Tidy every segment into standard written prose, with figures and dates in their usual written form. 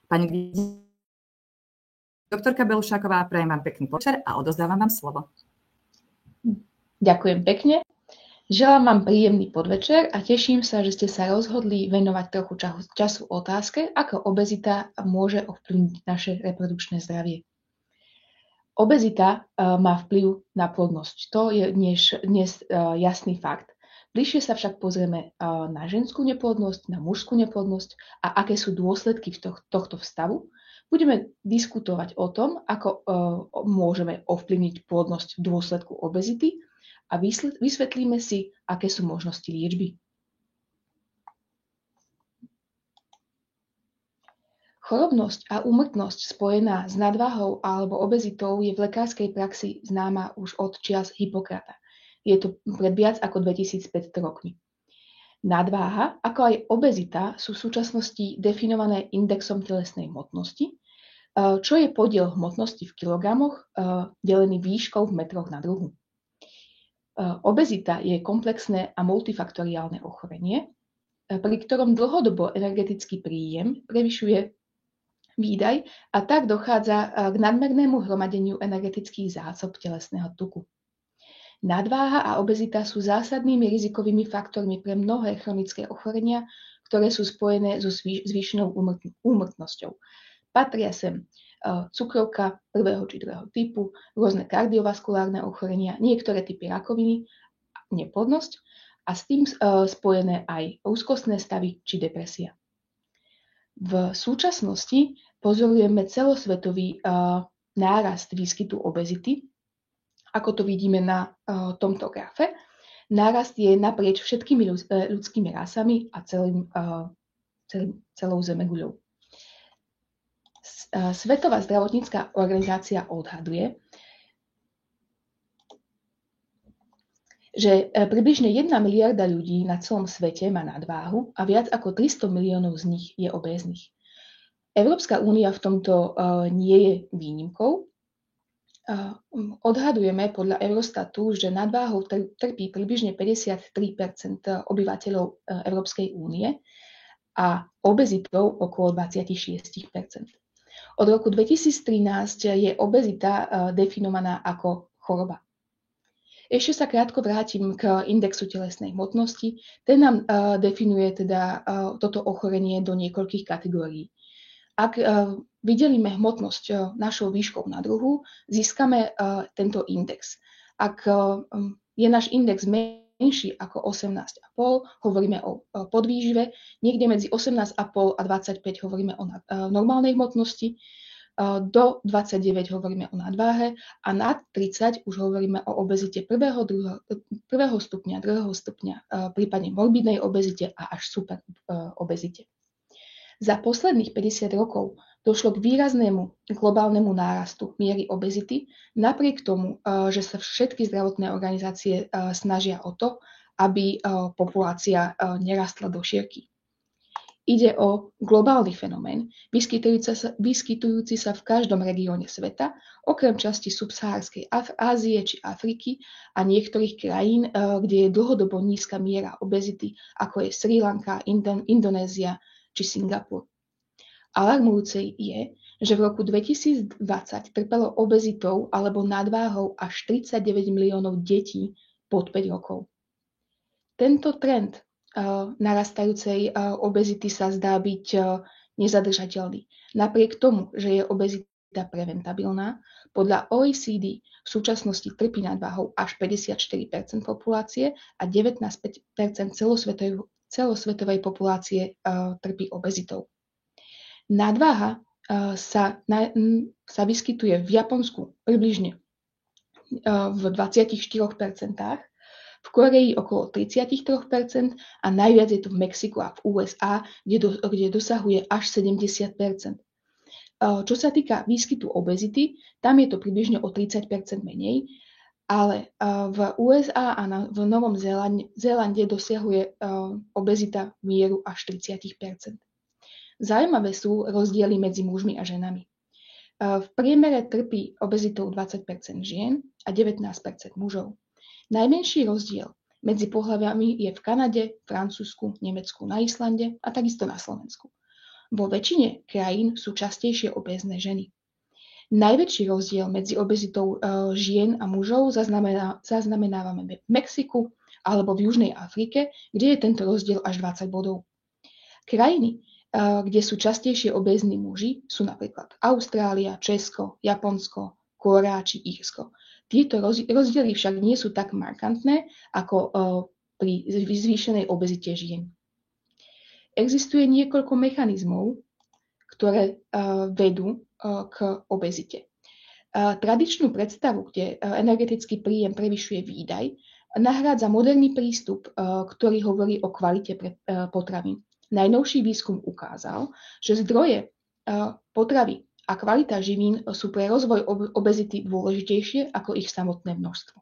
Pani doktorka Belušáková, prajem vám pekný podvečer a odozdávam vám slovo. Ďakujem pekne. Želám vám príjemný podvečer a teším sa, že ste sa rozhodli venovať trochu času otázke, ako obezita môže ovplyvniť naše reprodukčné zdravie. Obezita má vplyv na plodnosť. To je dnes jasný fakt. Bližšie sa však pozrieme na ženskú neplodnosť, na mužskú neplodnosť a aké sú dôsledky tohto stavu. Budeme diskutovať o tom, ako môžeme ovplyvniť plodnosť v dôsledku obezity a vysvetlíme si, aké sú možnosti liečby. Chorobnosť a úmrtnosť spojená s nadváhou alebo obezitou je v lekárskej praxi známa už od čias Hippokrata. Je to pred viac ako 2500 rokmi. Nadváha, ako aj obezita, sú v súčasnosti definované indexom telesnej hmotnosti, čo je podiel hmotnosti v kilogramoch delený výškou v metroch na druhu. Obezita je komplexné a multifaktoriálne ochorenie, pri ktorom dlhodobo energetický príjem prevyšuje výdaj a tak dochádza k nadmernému hromadeniu energetických zásob telesného tuku. Nadváha a obezita sú zásadnými rizikovými faktormi pre mnohé chronické ochorenia, ktoré sú spojené so zvýšenou úmrtnosťou. Patria sem cukrovka prvého či druhého typu, rôzne kardiovaskulárne ochorenia, niektoré typy rakoviny, neplodnosť a s tým spojené aj úzkostné stavy či depresia. V súčasnosti pozorujeme celosvetový nárast výskytu obezity. Ako to vidíme na tomto grafe, nárast je naprieč všetkými ľudskými rasami a celou zemeguľou. Svetová zdravotnícka organizácia odhaduje, že približne 1 miliarda ľudí na celom svete má nadváhu a viac ako 300 miliónov z nich je obéznych. Európska únia v tomto nie je výnimkou. Odhadujeme podľa Eurostatu, že nadváhou trpí približne 53% obyvateľov Európskej únie a obezitou okolo 26%. Od roku 2013 je obezita definovaná ako choroba. Ešte sa krátko vrátim k indexu telesnej hmotnosti. Ten nám definuje teda toto ochorenie do niekoľkých kategórií. Ak vydelíme hmotnosť našou výškou na druhu, získame tento index. Ak je náš index menší ako 18,5, hovoríme o podvýžive, niekde medzi 18,5 a 25 hovoríme o normálnej hmotnosti, do 29 hovoríme o nadváhe a nad 30 už hovoríme o obezite prvého stupňa, druhého stupňa, prípadne morbidnej obezite a až super obezite. Za posledných 50 rokov došlo k výraznému globálnemu nárastu miery obezity, napriek tomu, že sa všetky zdravotné organizácie snažia o to, aby populácia nerastla do šírky. Ide o globálny fenomén, vyskytujúci sa v každom regióne sveta, okrem časti subsahárskej Ázie či Afriky a niektorých krajín, kde je dlhodobo nízka miera obezity, ako je Srí Lanka, Indonézia či Singapur. Alarmujúce je, že v roku 2020 trpelo obezitou alebo nadváhou až 39 miliónov detí pod 5 rokov. Tento trend narastajúcej obezity sa zdá byť nezadržateľný. Napriek tomu, že je obezita preventabilná, podľa OECD v súčasnosti trpí nadváhou až 54% populácie a 19% celosvetovej populácie trpí obezitou. Nadváha sa vyskytuje v Japonsku približne v 24%, v Koreji okolo 33% a najviac je to v Mexiku a v USA, kde dosahuje až 70%. Čo sa týka výskytu obezity, tam je to približne o 30% menej, ale v USA a v Novom Zélande dosiahuje obezita mieru až 30%. Zaujímavé sú rozdiely medzi mužmi a ženami. V priemere trpí obezitou 20% žien a 19% mužov. Najmenší rozdiel medzi pohlaviami je v Kanade, Francúzsku, Nemecku, na Islande a takisto na Slovensku. Vo väčšine krajín sú častejšie obézne ženy. Najväčší rozdiel medzi obezitou žien a mužov zaznamenávame v Mexiku alebo v Južnej Afrike, kde je tento rozdiel až 20 bodov. Krajiny, kde sú častejšie obézni muži, sú napríklad Austrália, Česko, Japonsko, Kórea či Írsko. Tieto rozdiely však nie sú tak markantné ako pri zvýšenej obezite žien. Existuje niekoľko mechanizmov, ktoré vedú k obezite. Tradičnú predstavu, kde energetický príjem prevyšuje výdaj, nahrádza moderný prístup, ktorý hovorí o kvalite potravín. Najnovší výskum ukázal, že zdroje potravy a kvalita živín sú pre rozvoj obezity dôležitejšie ako ich samotné množstvo.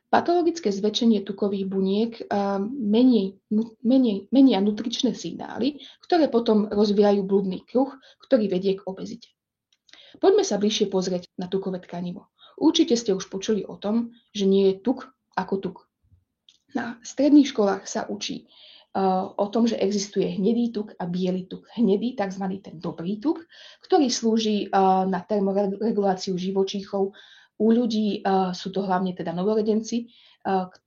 Patologické zväčšenie tukových buniek menia nutričné signály, ktoré potom rozvíjajú blúdny kruh, ktorý vedie k obezite. Poďme sa bližšie pozrieť na tukové tkanivo. Určite ste už počuli o tom, že nie je tuk ako tuk. Na stredných školách sa učí o tom, že existuje hnedý tuk a biely tuk. Hnedý, tzv. Ten dobrý tuk, ktorý slúži na termoreguláciu živočíchov. U ľudí sú to hlavne teda novorodenci,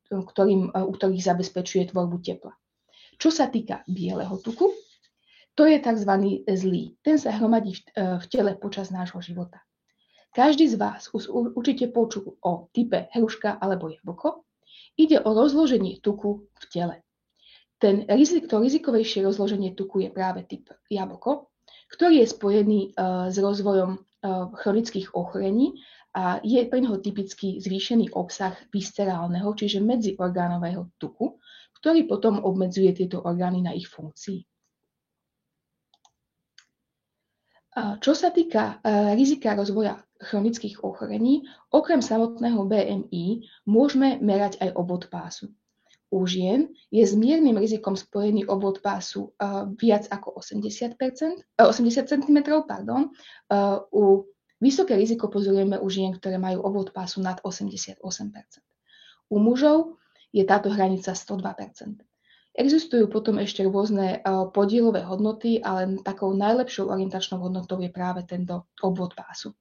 u ktorých zabezpečuje tvorbu tepla. Čo sa týka bieleho tuku, to je tzv. Zlý. Ten sa hromadí v tele počas nášho života. Každý z vás určite počul o type hruška alebo jablko. Ide o rozloženie tuku v tele. To rizikovejšie rozloženie tuku je práve typ jablko, ktorý je spojený s rozvojom chronických ochorení a je pre neho typický zvýšený obsah viscerálneho, čiže medziorgánového tuku, ktorý potom obmedzuje tieto orgány na ich funkcii. Čo sa týka rizika rozvoja chronických ochorení, okrem samotného BMI môžeme merať aj obvod pásu. U žien je s miernym rizikom spojený obvod pásu viac ako 80 cm. Vysoké riziko pozorujeme u žien, ktoré majú obvod pásu nad 88 cm. U mužov je táto hranica 102 cm. Existujú potom ešte rôzne podielové hodnoty, ale takou najlepšou orientačnou hodnotou je práve tento obvod pásu.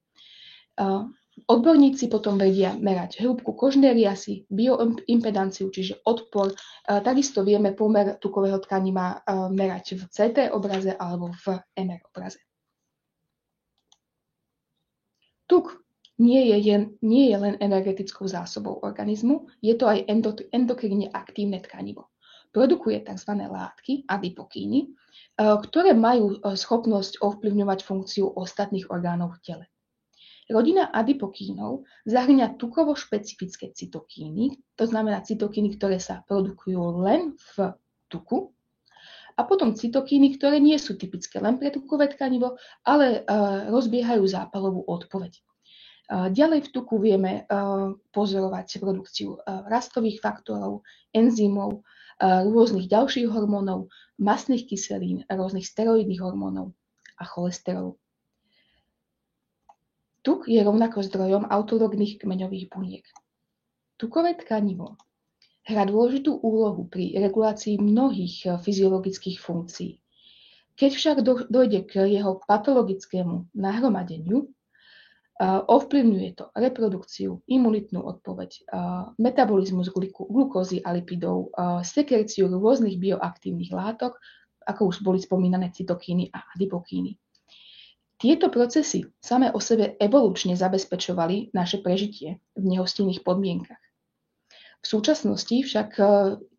Odborníci potom vedia merať hĺbku kožnej riasy, bioimpedanciu, čiže odpor. Takisto vieme pomer tukového tkaniva merať v CT obraze alebo v MR obraze. Tuk nie je len energetickou zásobou organizmu, je to aj endokrínne aktívne tkanivo. Produkuje tzv. Látky, adipokíny, ktoré majú schopnosť ovplyvňovať funkciu ostatných orgánov v tele. Rodina adipokínov zahŕňa tukovo špecifické cytokíny, to znamená cytokíny, ktoré sa produkujú len v tuku, a potom cytokíny, ktoré nie sú typické len pre tukové tkanivo, ale rozbiehajú zápalovú odpoveď. Ďalej v tuku vieme pozorovať produkciu rastových faktorov, enzymov, rôznych ďalších hormónov, mastných kyselín, rôznych steroidných hormónov a cholesterolu. Tuk je rovnako zdrojom autológnych kmeňových buniek. Tukové tkanivo hrá dôležitú úlohu pri regulácii mnohých fyziologických funkcií. Keď však dojde k jeho patologickému nahromadeniu, ovplyvňuje to reprodukciu, imunitnú odpoveď, metabolizmus glukózy a lipidov, sekreciu rôznych bioaktívnych látok, ako už boli spomínané cytokíny a adipokíny. Tieto procesy samé o sebe evolučne zabezpečovali naše prežitie v nehostinných podmienkach. V súčasnosti však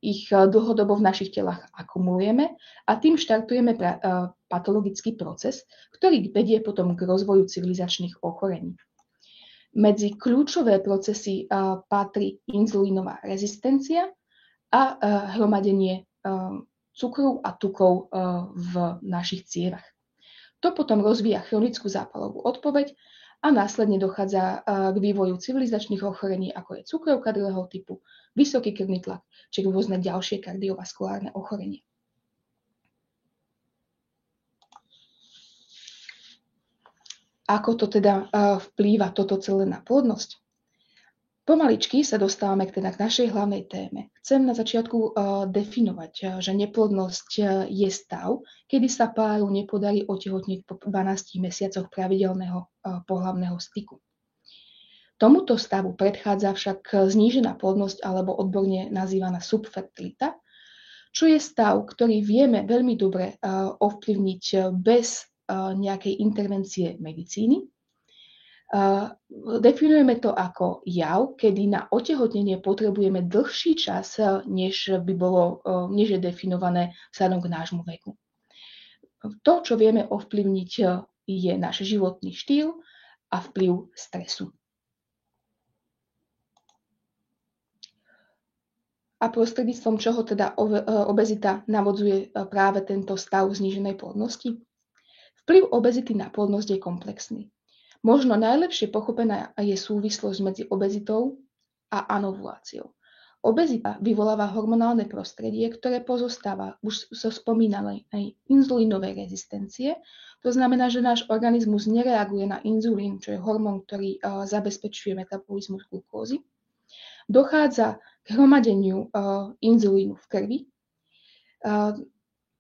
ich dlhodobo v našich telách akumulujeme a tým štartujeme patologický proces, ktorý vedie potom k rozvoju civilizačných ochorení. Medzi kľúčové procesy patrí inzulínová rezistencia a hromadenie cukru a tukov v našich cievach. To potom rozvíja chronickú zápalovú odpoveď a následne dochádza k vývoju civilizačných ochorení, ako je cukrovka druhého typu, vysoký krvný tlak, či rôzne ďalšie kardiovaskulárne ochorenia. Ako to teda vplýva toto celé na plodnosť? Pomaličky sa dostávame k našej hlavnej téme. Chcem na začiatku definovať, že neplodnosť je stav, kedy sa páru nepodarí otehotnieť po 12 mesiacoch pravidelného pohlavného styku. Tomuto stavu predchádza však znížená plodnosť alebo odborne nazývaná subfertilita, čo je stav, ktorý vieme veľmi dobre ovplyvniť bez nejakej intervencie medicíny. Definujeme to ako jav, kedy na otehotnenie potrebujeme dlhší čas, než je definované vzhľadom k nášmu veku. To, čo vieme ovplyvniť, je náš životný štýl a vplyv stresu. A prostredníctvom čoho teda obezita navodzuje práve tento stav zníženej plodnosti? Vplyv obezity na plodnosť je komplexný. Možno najlepšie pochopená je súvislosť medzi obezitou a anovuláciou. Obezita vyvoláva hormonálne prostredie, ktoré pozostáva už zo spomínanej inzulínovej rezistencie. To znamená, že náš organizmus nereaguje na inzulín, čo je hormón, ktorý zabezpečuje metabolizmus glukózy. Dochádza k hromadeniu inzulínu v krvi,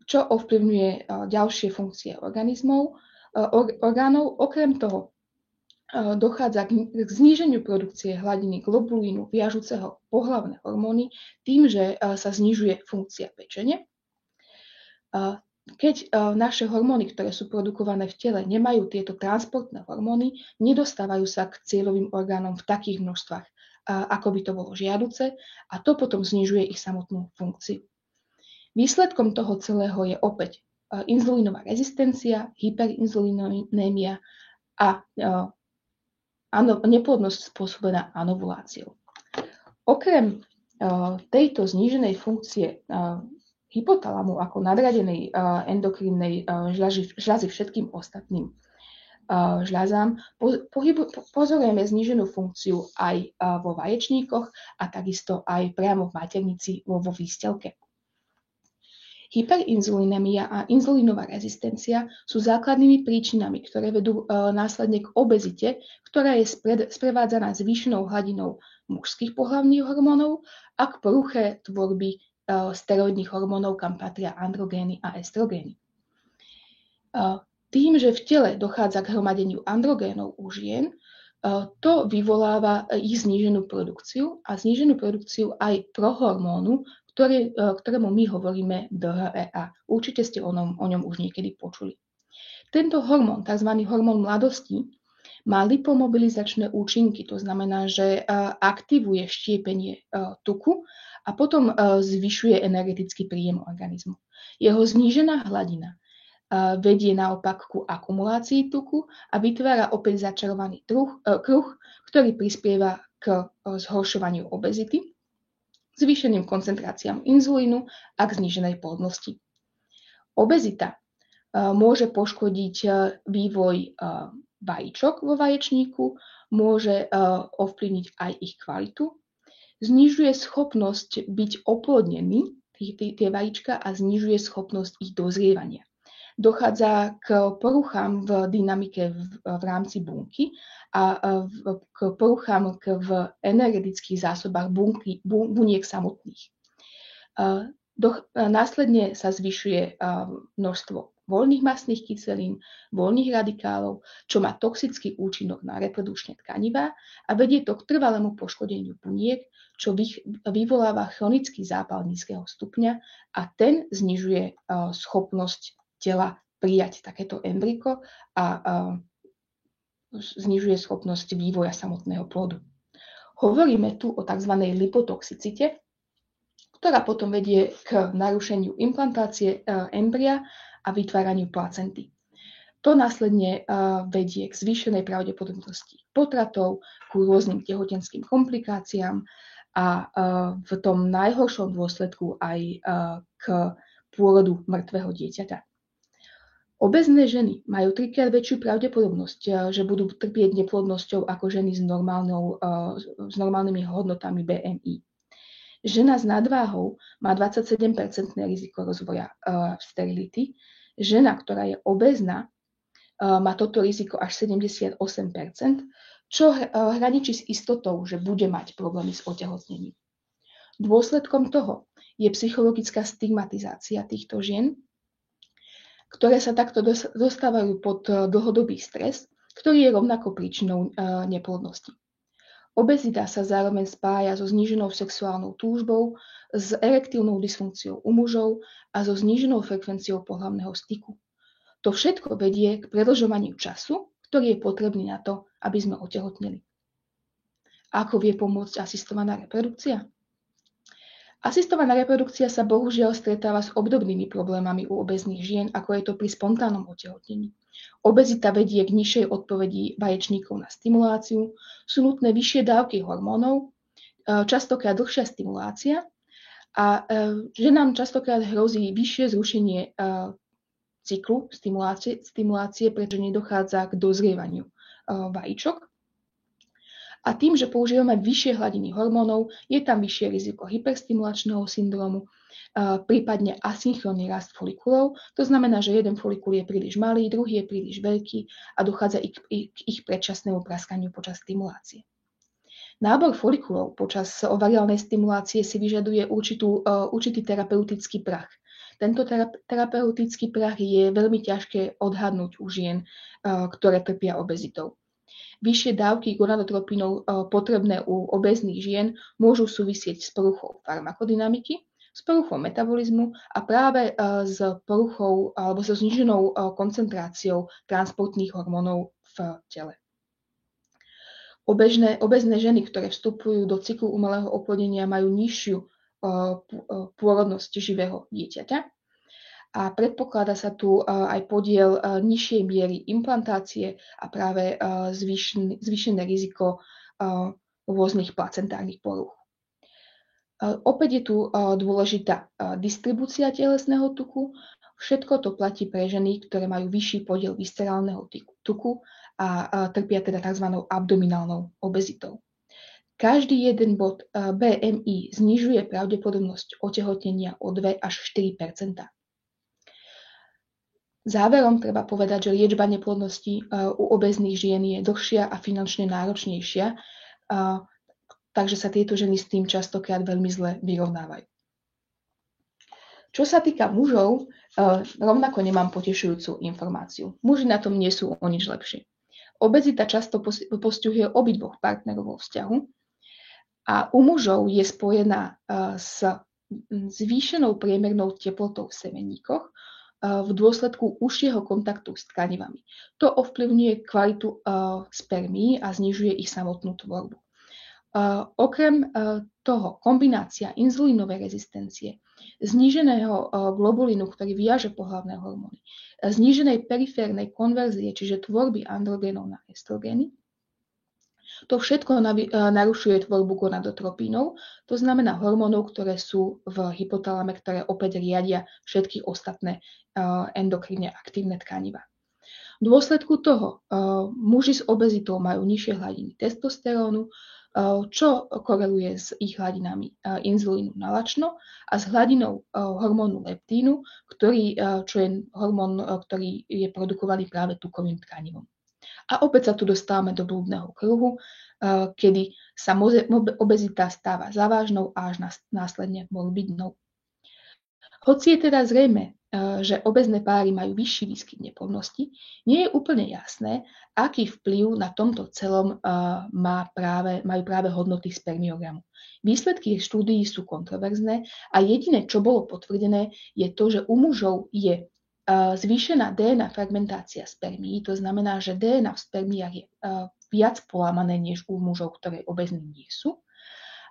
čo ovplyvňuje ďalšie funkcie orgánov. Okrem toho dochádza k zníženiu produkcie hladiny globulínu viažúceho pohlavné hormóny tým, že sa znižuje funkcia pečene. Keď naše hormóny, ktoré sú produkované v tele, nemajú tieto transportné hormóny, nedostávajú sa k cieľovým orgánom v takých množstvách, ako by to bolo žiaduce, a to potom znižuje ich samotnú funkciu. Výsledkom toho celého je opäť inzulínová rezistencia, hyperinzulinémia a neplodnosť spôsobená anovuláciou. Okrem tejto zníženej funkcie hypotalamu ako nadradenej endokrínnej žľazy všetkým ostatným žľazám, pozorujeme zníženú funkciu aj vo vaječníkoch a takisto aj priamo v maternici vo výstelke. Hyperinzulinémia a inzulínová rezistencia sú základnými príčinami, ktoré vedú následne k obezite, ktorá je sprevádzaná zvýšenou hladinou mužských pohlavných hormónov a k poruche tvorby steroidných hormónov, kam patria androgény a estrogény. Tým, že v tele dochádza k hromadeniu androgénov u žien, to vyvoláva ich zníženú produkciu a zníženú produkciu aj prohormónu, ktorému my hovoríme DHEA. Určite ste o ňom už niekedy počuli. Tento hormón, tzv. Hormón mladosti, má lipomobilizačné účinky, to znamená, že aktivuje štiepenie tuku a potom zvyšuje energetický príjem organizmu. Jeho znížená hladina vedie naopak ku akumulácii tuku a vytvára opäť začarovaný kruh, ktorý prispieva k zhoršovaniu obezity, zvýšeným koncentráciám inzulínu a k zníženej plodnosti. Obezita môže poškodiť vývoj vajíčok vo vaječníku, môže ovplyvniť aj ich kvalitu, znižuje schopnosť byť oplodnený tie vajíčka a znižuje schopnosť ich dozrievania. Dochádza k poruchám v dynamike v rámci bunky a k poruchám v energetických zásobách buniek samotných. Následne sa zvyšuje množstvo voľných mastných kyselín, voľných radikálov, čo má toxický účinok na reprodukčné tkanivá a vedie to k trvalému poškodeniu buniek, čo vyvoláva chronický zápal nízkeho stupňa a ten znižuje schopnosť tela prijať takéto embryko a znižuje schopnosť vývoja samotného plodu. Hovoríme tu o tzv. Lipotoxicite, ktorá potom vedie k narušeniu implantácie embrya a vytváraniu placenty. To následne vedie k zvýšenej pravdepodobnosti potratov, ku rôznym tehotenským komplikáciám a v tom najhoršom dôsledku aj k pôrodu mŕtvého dieťaťa. Obézne ženy majú 3-krát väčšiu pravdepodobnosť, že budú trpieť neplodnosťou ako ženy s normálnymi hodnotami BMI. Žena s nadváhou má 27% riziko rozvoja sterility. Žena, ktorá je obézna, má toto riziko až 78%, čo hraničí s istotou, že bude mať problémy s otehotnením. Dôsledkom toho je psychologická stigmatizácia týchto žien, ktoré sa takto dostávajú pod dlhodobý stres, ktorý je rovnako príčinou neplodnosti. Obezita sa zároveň spája so zníženou sexuálnou túžbou, s erektívnou dysfunkciou u mužov a so zníženou frekvenciou pohlavného styku. To všetko vedie k predĺžovaniu času, ktorý je potrebný na to, aby sme otehotneli. Ako vie pomôcť asistovaná reprodukcia? Asistovaná reprodukcia sa bohužiaľ stretáva s obdobnými problémami u obéznych žien, ako je to pri spontánnom otehotnení. Obezita vedie k nižšej odpovedi vaječníkov na stimuláciu, sú nutné vyššie dávky hormónov, častokrát dlhšia stimulácia a ženám častokrát hrozí vyššie zrušenie cyklu stimulácie, pretože nedochádza k dozrievaniu vajíčok. A tým, že používame vyššie hladiny hormónov, je tam vyššie riziko hyperstimulačného syndrómu, prípadne asynchronný rast folikulov. To znamená, že jeden folikul je príliš malý, druhý je príliš veľký a dochádza k ich predčasnému praskaniu počas stimulácie. Nábor folikulov počas ovariálnej stimulácie si vyžaduje určitý terapeutický prach. Tento terapeutický prach je veľmi ťažké odhadnúť u žien, ktoré trpia obezitou. Vyššie dávky gonadotropínov potrebné u obéznych žien môžu súvisieť s poruchou farmakodynamiky, s poruchou metabolizmu a práve s poruchou alebo so zníženou koncentráciou transportných hormónov v tele. Obézne ženy, ktoré vstupujú do cyklu umelého oplodnenia, majú nižšiu pôrodnosť živého dieťaťa. A predpokladá sa tu aj podiel nižšej miery implantácie a práve zvýšené riziko rôznych placentárnych porúch. Opäť je tu dôležitá distribúcia telesného tuku. Všetko to platí pre ženy, ktoré majú vyšší podiel viscerálneho tuku a trpia teda tzv. Abdominálnou obezitou. Každý jeden bod BMI znižuje pravdepodobnosť otehotnenia o 2 až 4 %. Záverom treba povedať, že liečba neplodnosti u obéznych žien je dlhšia a finančne náročnejšia, takže sa tieto ženy s tým častokrát veľmi zle vyrovnávajú. Čo sa týka mužov, rovnako nemám potešujúcu informáciu. Muži na tom nie sú o nič lepšie. Obezita často postihuje obidvoch partnerov vo vzťahu a u mužov je spojená s zvýšenou priemernou teplotou v semenníkoch, v dôsledku užšieho kontaktu s tkanivami. To ovplyvňuje kvalitu spermií a znižuje ich samotnú tvorbu. Okrem toho kombinácia inzulínovej rezistencie, zníženého globulínu, ktorý viaže pohlavné hormóny, zníženej periférnej konverzie, čiže tvorby androgénov na estrogény, to všetko narušuje tvorbu gonadotropínov, to znamená hormónov, ktoré sú v hypotalame, ktoré opäť riadia všetky ostatné endokrínne aktívne tkaniva. V dôsledku toho muži s obezitou majú nižšie hladiny testosterónu, čo koreluje s ich hladinami inzulínu na lačno a s hladinou hormónu leptínu, čo je hormón, ktorý je produkovaný práve tukovým tkanivom. A opäť sa tu dostávame do blúdneho kruhu, kedy sa obezita stáva závažnou a až následne morbidnou. Hoci je teda zrejme, že obezné páry majú vyšší výskyt neplodnosti, nie je úplne jasné, aký vplyv na tomto celom majú práve hodnoty spermiogramu. Výsledky štúdií sú kontroverzné a jediné, čo bolo potvrdené, je to, že u mužov je zvýšená DNA fragmentácia spermií, to znamená, že DNA v spermiách je viac polámané než u mužov, ktoré obezní nie sú.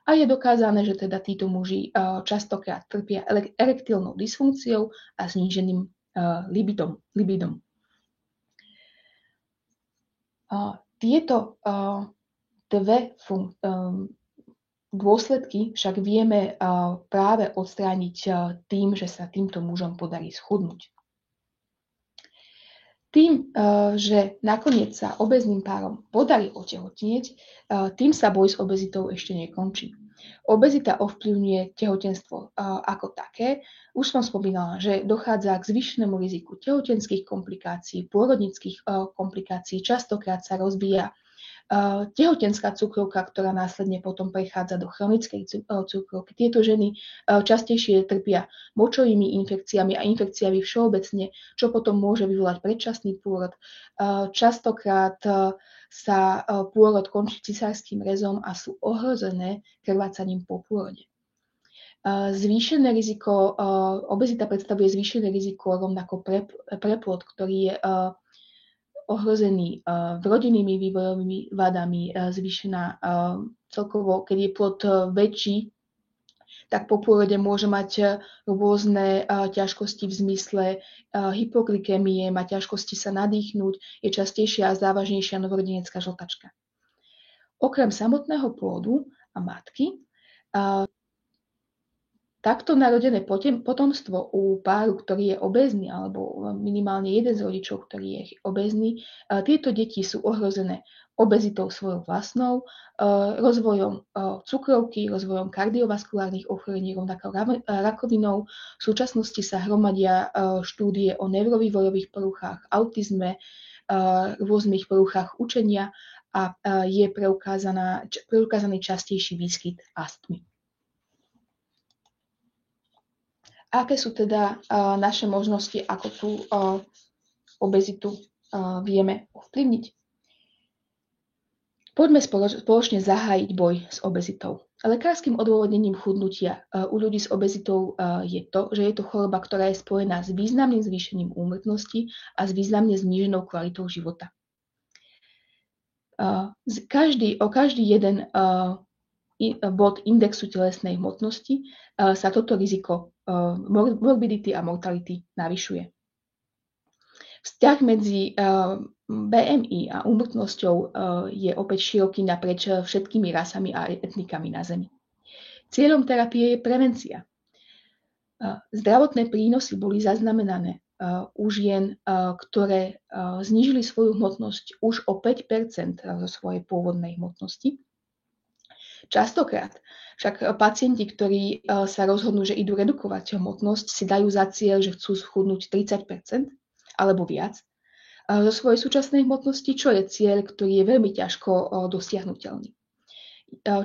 A je dokázané, že teda títo muži častokrát trpia erektilnou dysfunkciou a zníženým libidom. Tieto dve dôsledky však vieme práve odstrániť tým, že sa týmto mužom podarí schudnúť. Tým, že nakoniec sa obezným párom podarí otehotnieť, tým sa boj s obezitou ešte nekončí. Obezita ovplyvňuje tehotenstvo ako také. Už som spomínala, že dochádza k zvýšenému riziku tehotenských komplikácií, pôrodnických komplikácií. Častokrát sa rozvíja Tehotenská cukrovka, ktorá následne potom prechádza do chronickej cukrovky. Tieto ženy častejšie trpia močovými infekciami a infekciami všeobecne, čo potom môže vyvolať predčasný pôrod. Častokrát sa pôrod končí cisárskym rezom a sú ohrozené krvácaním po pôrode. Zvýšené riziko, obezita predstavuje zvýšené riziko rovnako pre plod, ktorý je ohrozený rodinnými vývojovými vadami, zvýšená celkovo, keď je plod väčší, tak po pôrode môže mať rôzne ťažkosti v zmysle hypoglykémie, má ťažkosti sa nadýchnúť, je častejšia a závažnejšia novorodenecká žltačka. Okrem samotného plodu a matky, takto narodené potomstvo u páru, ktorý je obézny, alebo minimálne jeden z rodičov, ktorý je obézny, tieto deti sú ohrozené obezitou svojou vlastnou, rozvojom cukrovky, rozvojom kardiovaskulárnych ochorení, rovnako rakovinou. V súčasnosti sa hromadia štúdie o neurovývojových poruchách, autizme, rôznych poruchách učenia a je preukázaný častejší výskyt astmy. Aké sú teda naše možnosti, ako tú obezitu vieme ovplyvniť? Poďme spoločne zahájiť boj s obezitou. Lekárskym odôvodnením chudnutia u ľudí s obezitou je to, že je to choroba, ktorá je spojená s významným zvýšením úmrtnosti a s významne zníženou kvalitou života. Každý jeden bod indexu telesnej hmotnosti sa toto riziko morbidity a mortality navyšuje. Vzťah medzi BMI a úmrtnosťou je opäť široký naprieč všetkými rasami a etnikami na Zemi. Cieľom terapie je prevencia. Zdravotné prínosy boli zaznamenané u žien, ktoré znížili svoju hmotnosť už o 5% zo svojej pôvodnej hmotnosti. Častokrát však pacienti, ktorí sa rozhodnú, že idú redukovať hmotnosť, si dajú za cieľ, že chcú schudnúť 30% alebo viac zo svojej súčasnej hmotnosti, čo je cieľ, ktorý je veľmi ťažko dosiahnuteľný.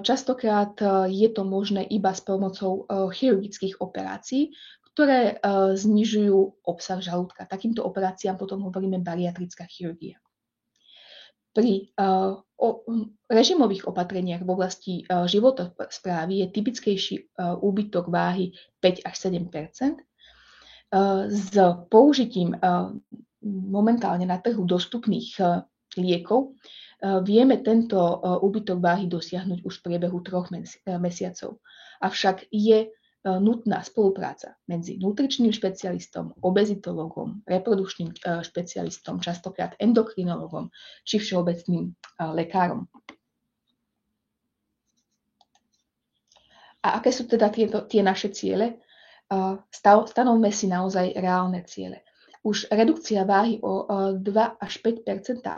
Častokrát je to možné iba s pomocou chirurgických operácií, ktoré znižujú obsah žalúdka. Takýmto operáciám potom hovoríme bariatrická chirurgia. Pri režimových opatreniach v oblasti životosprávy je typickejší úbytok váhy 5 až 7%. S použitím momentálne na trhu dostupných liekov vieme tento úbytok váhy dosiahnuť už v priebehu 3 mesiacov. Avšak je nutná spolupráca medzi nutričným špecialistom, obezitologom, reprodukčným špecialistom, častokrát endokrinologom či všeobecným lekárom. A aké sú teda tie naše ciele? Stanovme si naozaj reálne ciele. Už redukcia váhy o 2 až 5%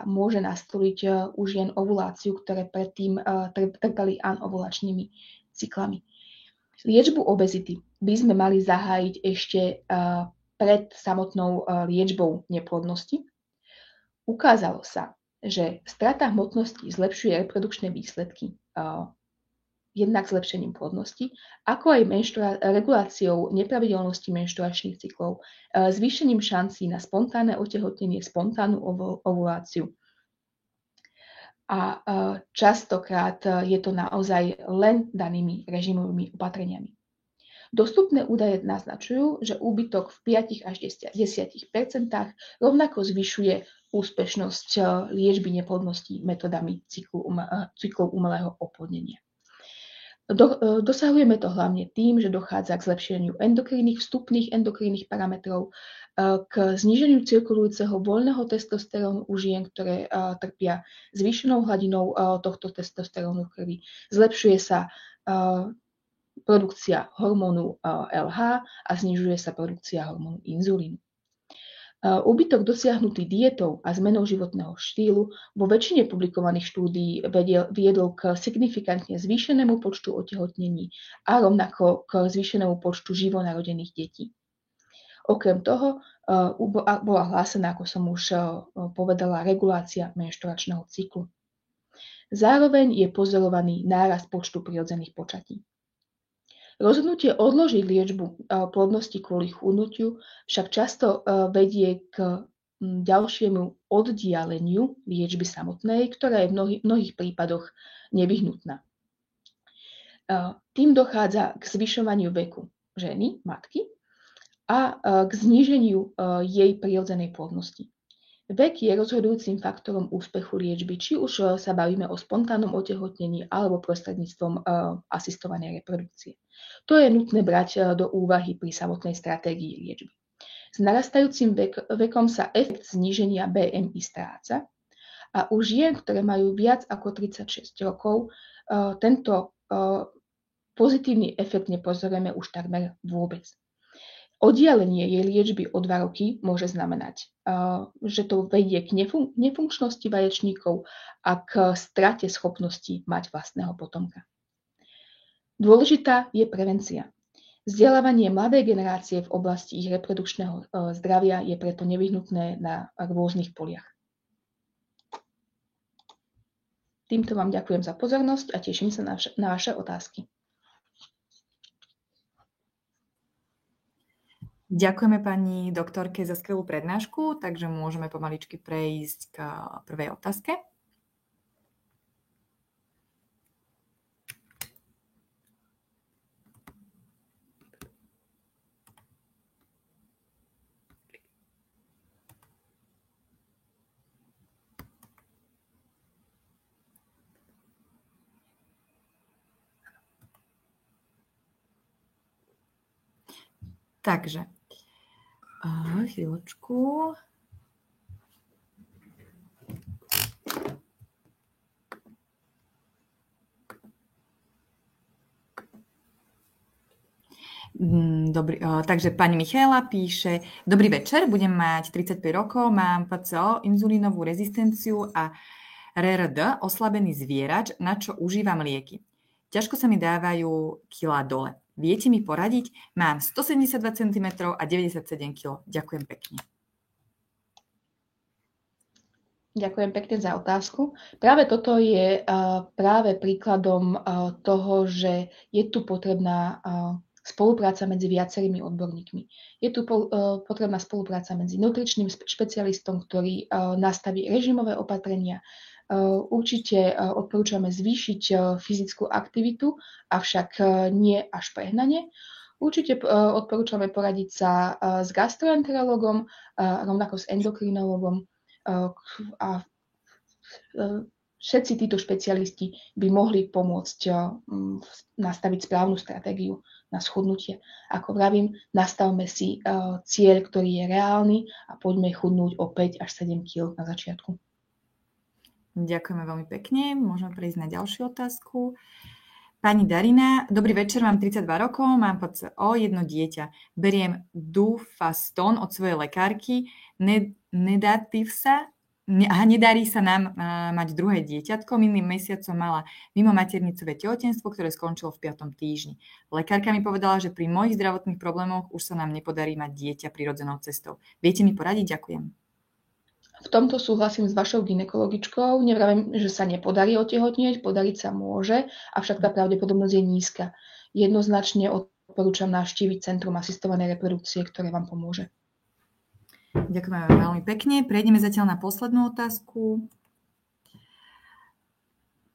môže nastoliť u žien ovuláciu, ktoré predtým trpeli anovulačnými cyklami. Liečbu obezity by sme mali zahájiť ešte pred samotnou liečbou neplodnosti. Ukázalo sa, že strata hmotnosti zlepšuje reprodukčné výsledky jednak zlepšením plodnosti, ako aj reguláciou nepravidelnosti menštruačných cyklov, zvýšením šancí na spontánne otehotnenie, spontánnu ovuláciu. A častokrát je to naozaj len danými režimovými opatreniami. Dostupné údaje naznačujú, že úbytok v 5 až 10% rovnako zvyšuje úspešnosť liečby neplodností metodami cyklov umelého oplodnenia. Dosahujeme to hlavne tým, že dochádza k zlepšeniu vstupných endokrinných parametrov, k zníženiu cirkulujúceho voľného testosterónu u žien, ktoré trpia zvýšenou hladinou tohto testosterónu v krvi. Zlepšuje sa produkcia hormónu LH a znižuje sa produkcia hormónu inzulínu. Úbytok dosiahnutý dietou a zmenou životného štýlu vo väčšine publikovaných štúdií viedol k signifikantne zvýšenému počtu otehotnení a rovnako k zvýšenému počtu živonarodených detí. Okrem toho bola hlásená, ako som už povedala, regulácia menštruačného cyklu. Zároveň je pozorovaný nárast počtu prirodzených počatí. Rozhodnutie odložiť liečbu plodnosti kvôli chudnutiu však často vedie k ďalšiemu oddialeniu liečby samotnej, ktorá je v mnohých prípadoch nevyhnutná. Tým dochádza k zvyšovaniu veku ženy, matky, a k zníženiu jej prirodzenej plodnosti. Vek je rozhodujúcim faktorom úspechu liečby, či už sa bavíme o spontánnom otehotnení alebo prostredníctvom asistovanej reprodukcie. To je nutné brať do úvahy pri samotnej stratégii liečby. S narastajúcim vekom sa efekt zníženia BMI stráca a u žien, ktoré majú viac ako 36 rokov, tento pozitívny efekt nepozorujeme už takmer vôbec. Oddialenie jej liečby o 2 roky môže znamenať, že to vedie k nefunkčnosti vaječníkov a k strate schopnosti mať vlastného potomka. Dôležitá je prevencia. Vzdelávanie mladej generácie v oblasti ich reprodukčného zdravia je preto nevyhnutné na rôznych poliach. Týmto vám ďakujem za pozornosť a teším sa na vaše otázky. Ďakujeme pani doktorke za skvelú prednášku, takže môžeme pomaličky prejsť k prvej otázke. Takže, chvíľočku. Dobrý, takže pani Michaela píše: Dobrý večer, budem mať 35 rokov, mám PCO, inzulínovú rezistenciu a RRD, oslabený zvierač, na čo užívam lieky. Ťažko sa mi dávajú kilá dole. Viete mi poradiť? Mám 172 cm a 97 kg. Ďakujem pekne. Ďakujem pekne za otázku. Práve toto je práve príkladom toho, že je tu potrebná spolupráca medzi viacerými odborníkmi. Je tu potrebná spolupráca medzi nutričným špecialistom, ktorý nastaví režimové opatrenia. Určite odporúčame zvýšiť fyzickú aktivitu, avšak nie až prehnane. Určite odporúčame poradiť sa s gastroenterologom, rovnako s endokrinologom a všetci títo špecialisti by mohli pomôcť nastaviť správnu stratégiu na schudnutie. Ako vravím, nastavme si cieľ, ktorý je reálny a poďme chudnúť o 5 až 7 kg na začiatku. Ďakujeme veľmi pekne. Môžeme prejsť na ďalšiu otázku. Pani Darina, dobrý večer, mám 32 rokov, mám PCO, jedno dieťa. Beriem Dufaston od svojej lekárky, nedarí sa nám mať druhé dieťatko. Minulým mesiacom mala mimo maternicové tehotenstvo, ktoré skončilo v 5. týždni. Lekárka mi povedala, že pri mojich zdravotných problémoch už sa nám nepodarí mať dieťa prirodzenou cestou. Viete mi poradiť? Ďakujem. V tomto súhlasím s vašou gynekologičkou. Nevravím, že sa nepodarí otehotnieť, podariť sa môže, avšak tá pravdepodobnosť je nízka. Jednoznačne odporúčam navštíviť Centrum asistovanej reprodukcie, ktoré vám pomôže. Ďakujem veľmi pekne. Prejdeme zatiaľ na poslednú otázku.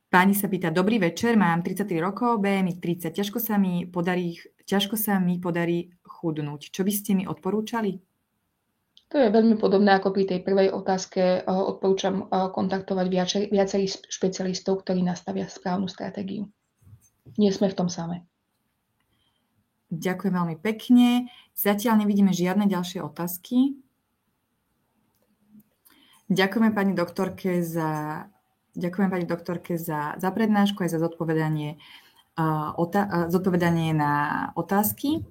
Pani sa pýta: Dobrý večer, mám 33 rokov, BMI 30. Ťažko sa mi podarí chudnúť. Čo by ste mi odporúčali? To je veľmi podobné ako pri tej prvej otázke. Odporúčam kontaktovať viacerých špecialistov, ktorí nastavia správnu stratégiu. Nie sme v tom same. Ďakujem veľmi pekne. Zatiaľ nevidíme žiadne ďalšie otázky. Ďakujeme pani doktorke za prednášku aj za zodpovedanie na otázky.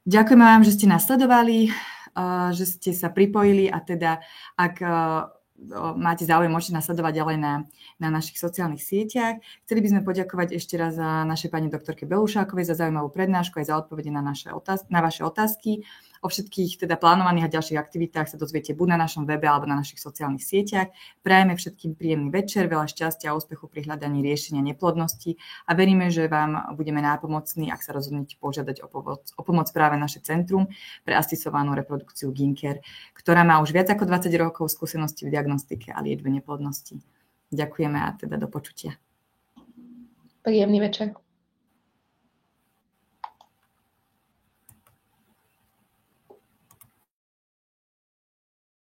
Ďakujeme vám, že ste nás sledovali, že ste sa pripojili a teda, ak máte záujem, môžete nás sledovať ďalej na našich sociálnych sieťach. Chceli by sme poďakovať ešte raz našej pani doktorke Belušákovej za zaujímavú prednášku aj za odpovede na vaše otázky. O všetkých teda plánovaných a ďalších aktivitách sa dozviete buď na našom webe alebo na našich sociálnych sieťach. Prajeme všetkým príjemný večer, veľa šťastia a úspechu pri hľadaní riešenia neplodnosti a veríme, že vám budeme nápomocní, ak sa rozhodnete požiadať o pomoc práve naše Centrum pre asistovanú reprodukciu Ginker, ktorá má už viac ako 20 rokov skúsenosti v diagnostike a liečbe neplodnosti. Ďakujeme a teda do počutia. Príjemný večer.